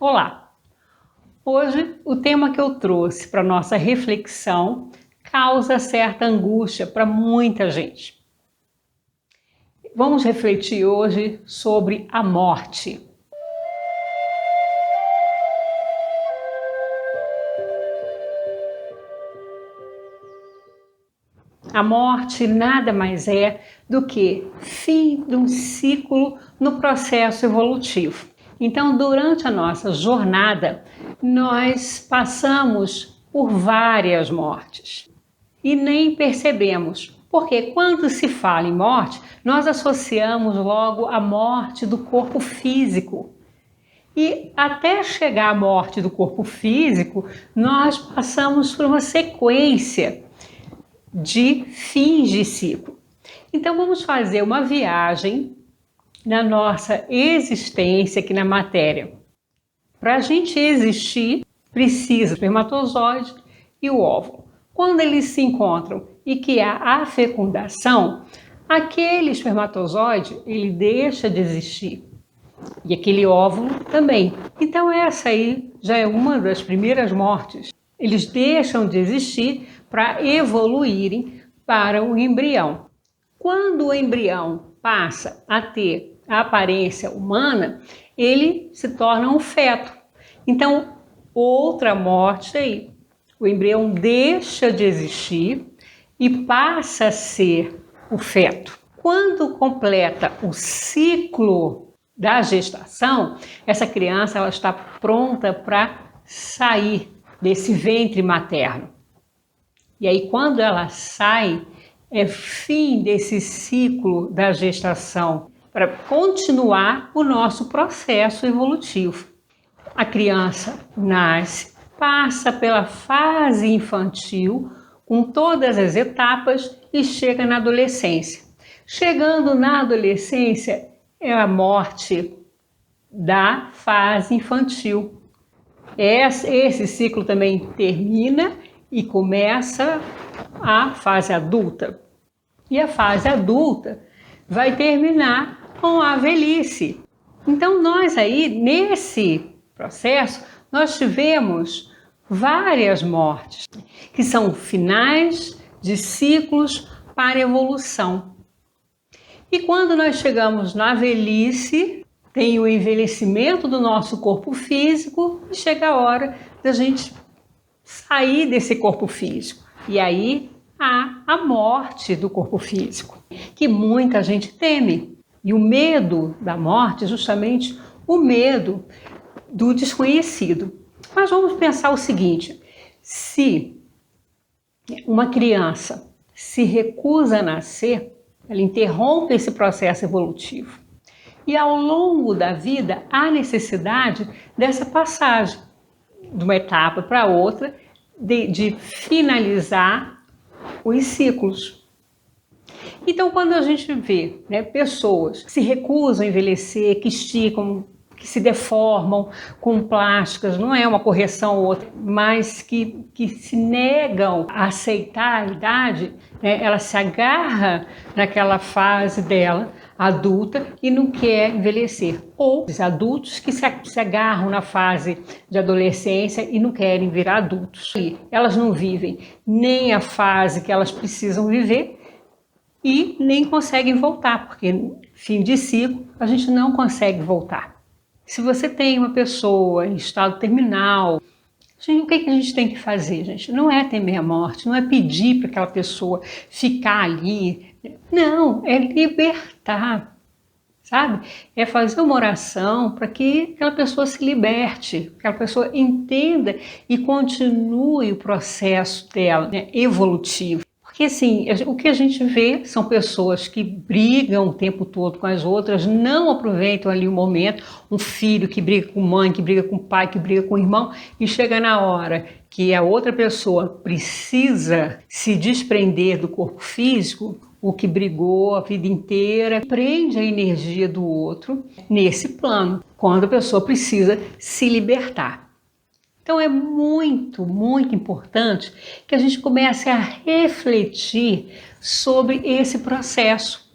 Olá! Hoje o tema que eu trouxe para nossa reflexão causa certa angústia para muita gente. Vamos refletir hoje sobre a morte. A morte nada mais é do que fim de um ciclo no processo evolutivo. Então, durante a nossa jornada, nós passamos por várias mortes e nem percebemos, porque quando se fala em morte, nós associamos logo a morte do corpo físico. E até chegar à morte do corpo físico, nós passamos por uma sequência de fins de ciclo. Então vamos fazer uma viagem na nossa existência aqui na matéria. Para a gente existir, precisa do espermatozoide e o óvulo. Quando eles se encontram e que há a fecundação, aquele espermatozoide ele deixa de existir e aquele óvulo também. Então essa aí já é uma das primeiras mortes. Eles deixam de existir para evoluírem para o embrião. Quando o embrião passa a ter a aparência humana, ele se torna um feto. Então, outra morte aí. O embrião deixa de existir e passa a ser o feto. Quando completa o ciclo da gestação, essa criança ela está pronta para sair desse ventre materno. E aí, quando ela sai, é fim desse ciclo da gestação para continuar o nosso processo evolutivo. A criança nasce, passa pela fase infantil, com todas as etapas e chega na adolescência. Chegando na adolescência, é a morte da fase infantil. Esse ciclo também termina e começa a fase adulta. E a fase adulta vai terminar com a velhice. Então nós aí, nesse processo, nós tivemos várias mortes, que são finais de ciclos para evolução. E quando nós chegamos na velhice, tem o envelhecimento do nosso corpo físico e chega a hora da gente sair desse corpo físico. E aí há a morte do corpo físico, que muita gente teme. E o medo da morte é justamente o medo do desconhecido. Mas vamos pensar o seguinte: se uma criança se recusa a nascer, ela interrompe esse processo evolutivo. E ao longo da vida há necessidade dessa passagem de uma etapa para outra, de finalizar os ciclos. Então, quando a gente vê pessoas que se recusam a envelhecer, que esticam, que se deformam com plásticas, não é uma correção ou outra, mas que se negam a aceitar a idade, ela se agarra naquela fase dela, adulta, e não quer envelhecer. Ou os adultos que se agarram na fase de adolescência e não querem virar adultos. E elas não vivem nem a fase que elas precisam viver e nem conseguem voltar, porque fim de ciclo a gente não consegue voltar. Se você tem uma pessoa em estado terminal, o que a gente tem que fazer, gente? Não é temer a morte, não é pedir para aquela pessoa ficar ali. Não, é libertar, sabe? É fazer uma oração para que aquela pessoa se liberte, que aquela pessoa entenda e continue o processo dela, evolutivo. Porque assim, o que a gente vê são pessoas que brigam o tempo todo com as outras, não aproveitam ali o momento, um filho que briga com mãe, que briga com pai, que briga com irmão, e chega na hora que a outra pessoa precisa se desprender do corpo físico, o que brigou a vida inteira, prende a energia do outro nesse plano, quando a pessoa precisa se libertar. Então é muito, muito importante que a gente comece a refletir sobre esse processo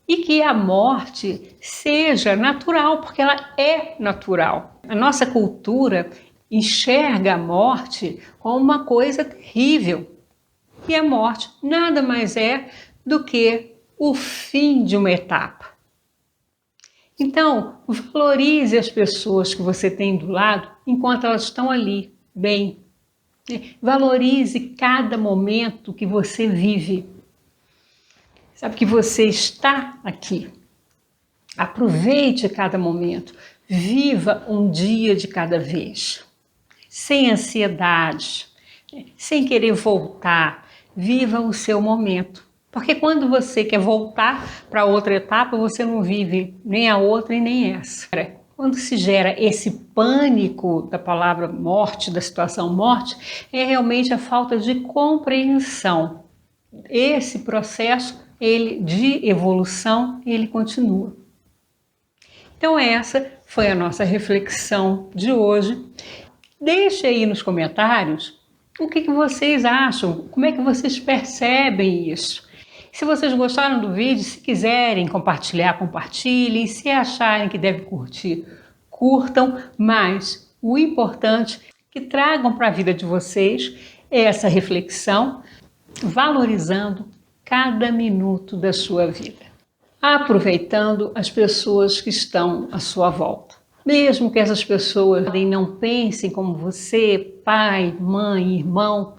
e que a morte seja natural, porque ela é natural. A nossa cultura enxerga a morte como uma coisa terrível. E a morte nada mais é do que o fim de uma etapa. Então, valorize as pessoas que você tem do lado enquanto elas estão ali, bem. Valorize cada momento que você vive. Sabe que você está aqui. Aproveite cada momento. Viva um dia de cada vez. Sem ansiedade, sem querer voltar. Viva o seu momento. Porque quando você quer voltar para outra etapa, você não vive nem a outra e nem essa. Quando se gera esse pânico da palavra morte, da situação morte, é realmente a falta de compreensão. Esse processo de evolução, ele continua. Então essa foi a nossa reflexão de hoje. Deixe aí nos comentários o que vocês acham, como é que vocês percebem isso. Se vocês gostaram do vídeo, se quiserem compartilhar, compartilhem. Se acharem que deve curtir, curtam. Mas o importante é que tragam para a vida de vocês essa reflexão, valorizando cada minuto da sua vida, aproveitando as pessoas que estão à sua volta. Mesmo que essas pessoas não pensem como você, pai, mãe, irmão,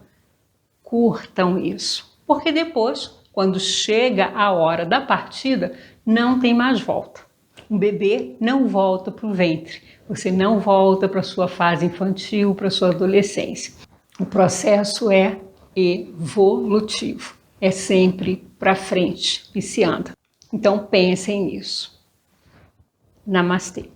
curtam isso. Porque depois, quando chega a hora da partida, não tem mais volta. Um bebê não volta para o ventre. Você não volta para a sua fase infantil, para a sua adolescência. O processo é evolutivo. É sempre para frente que se anda. Então pensem nisso. Namastê.